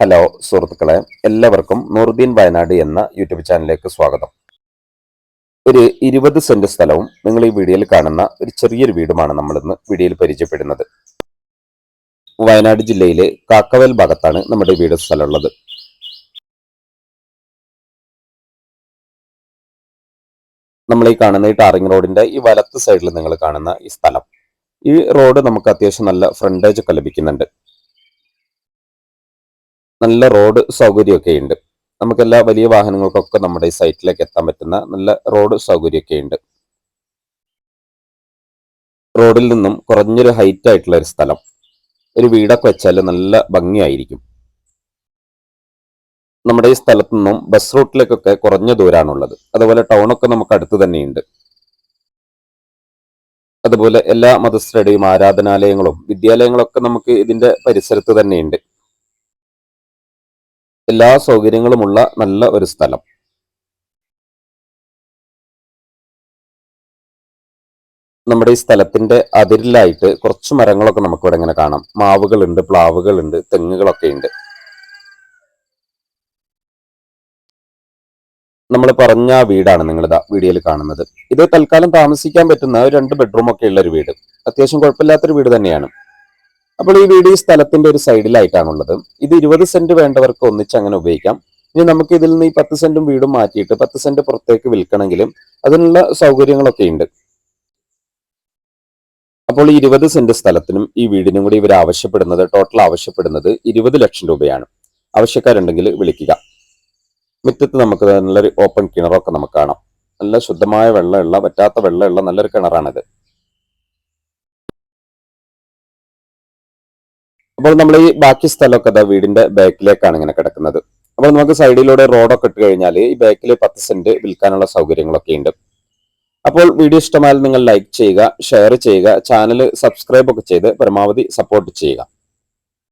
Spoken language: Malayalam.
ഹലോ സുഹൃത്തുക്കളെ, എല്ലാവർക്കും നൂറുദ്ദീൻ വയനാട് എന്ന യൂട്യൂബ് ചാനലിലേക്ക് സ്വാഗതം. ഒരു 20 സെന്റ് സ്ഥലവും നിങ്ങൾ ഈ വീഡിയോയിൽ കാണുന്ന ഒരു ചെറിയൊരു വീടുമാണ് നമ്മൾ ഇന്ന് വീഡിയോയിൽ പരിചയപ്പെടുന്നത്. വയനാട് ജില്ലയിലെ കാക്കവൽ ഭാഗത്താണ് നമ്മുടെ വീട് സ്ഥലമുള്ളത്. നമ്മൾ ഈ കാണുന്ന ഈ ടാറിംഗ് റോഡിന്റെ ഈ വലത്ത് സൈഡിൽ നിങ്ങൾ കാണുന്ന ഈ സ്ഥലം, ഈ റോഡ് നമുക്ക് അത്യാവശ്യം നല്ല ഫ്രണ്ടേജ് ഒക്കെ ലഭിക്കുന്നുണ്ട്. നല്ല റോഡ് സൗകര്യമൊക്കെ ഉണ്ട്. നമുക്കെല്ലാ വലിയ വാഹനങ്ങൾക്കൊക്കെ നമ്മുടെ ഈ സൈറ്റിലേക്ക് എത്താൻ പറ്റുന്ന നല്ല റോഡ് സൗകര്യമൊക്കെ ഉണ്ട്. റോഡിൽ നിന്നും കുറഞ്ഞൊരു ഹൈറ്റ് ആയിട്ടുള്ള ഒരു സ്ഥലം, ഒരു വീടൊക്കെ വെച്ചാൽ നല്ല ഭംഗിയായിരിക്കും. നമ്മുടെ ഈ സ്ഥലത്തു നിന്നും ബസ് റൂട്ടിലേക്കൊക്കെ കുറഞ്ഞ ദൂരമാണുള്ളത്. അതുപോലെ ടൗണൊക്കെ നമുക്ക് അടുത്ത് തന്നെയുണ്ട്. അതുപോലെ എല്ലാ മതസ്ഥരുടെയും ആരാധനാലയങ്ങളും വിദ്യാലയങ്ങളൊക്കെ നമുക്ക് ഇതിന്റെ പരിസരത്ത് തന്നെയുണ്ട്. എല്ലാ സൗകര്യങ്ങളുമുള്ള നല്ല ഒരു സ്ഥലം. നമ്മുടെ ഈ സ്ഥലത്തിന്റെ അതിരിലായിട്ട് കുറച്ച് മരങ്ങളൊക്കെ നമുക്ക് ഇവിടെ ഇങ്ങനെ കാണാം. മാവുകളുണ്ട്, പ്ലാവുകളുണ്ട്, തെങ്ങുകളൊക്കെ ഉണ്ട്. നമ്മൾ പറഞ്ഞ വീടാണ് നിങ്ങളിതാ വീഡിയോയിൽ കാണുന്നത്. ഇത് തൽക്കാലം താമസിക്കാൻ പറ്റുന്ന 2 ബെഡ്റൂം ഒക്കെ ഉള്ള ഒരു വീട്, അത്യാവശ്യം കുഴപ്പമില്ലാത്തൊരു വീട് തന്നെയാണ്. അപ്പോൾ ഈ വീട് ഈ സ്ഥലത്തിന്റെ ഒരു സൈഡിലായിട്ടാണുള്ളത്. ഇത് 20 സെന്റ് വേണ്ടവർക്ക് ഒന്നിച്ച് അങ്ങനെ ഉപയോഗിക്കാം. ഇനി നമുക്ക് ഇതിൽ നിന്ന് ഈ 10 സെന്റും വീടും മാറ്റിയിട്ട് 10 സെന്റ് പുറത്തേക്ക് വിൽക്കണമെങ്കിലും അതിനുള്ള സൗകര്യങ്ങളൊക്കെ ഉണ്ട്. അപ്പോൾ ഈ 20 സെന്റ് സ്ഥലത്തിനും ഈ വീടിനും കൂടി ഇവർ ടോട്ടൽ ആവശ്യപ്പെടുന്നത് 20 ലക്ഷം രൂപയാണ്. ആവശ്യക്കാരുണ്ടെങ്കിൽ വിളിക്കുക. മുറ്റത്ത് നമുക്ക് നല്ലൊരു ഓപ്പൺ കിണറൊക്കെ നമുക്ക് കാണാം. നല്ല ശുദ്ധമായ വെള്ളമുള്ള, പറ്റാത്ത വെള്ളമുള്ള നല്ലൊരു കിണറാണിത്. അപ്പോൾ നമ്മൾ ഈ ബാക്കി സ്ഥലമൊക്കെ അതാ വീടിന്റെ ബാക്കിലേക്കാണ് ഇങ്ങനെ കിടക്കുന്നത്. അപ്പോൾ നമുക്ക് സൈഡിലൂടെ റോഡൊക്കെ ഇട്ട് കഴിഞ്ഞാൽ ഈ ബാക്കിൽ 10 സെന്റ് വിൽക്കാനുള്ള സൗകര്യങ്ങളൊക്കെ ഉണ്ട്. അപ്പോൾ വീഡിയോ ഇഷ്ടമായാൽ നിങ്ങൾ ലൈക്ക് ചെയ്യുക, ഷെയർ ചെയ്യുക, ചാനൽ സബ്സ്ക്രൈബ് ഒക്കെ ചെയ്ത് പരമാവധി സപ്പോർട്ട് ചെയ്യുക.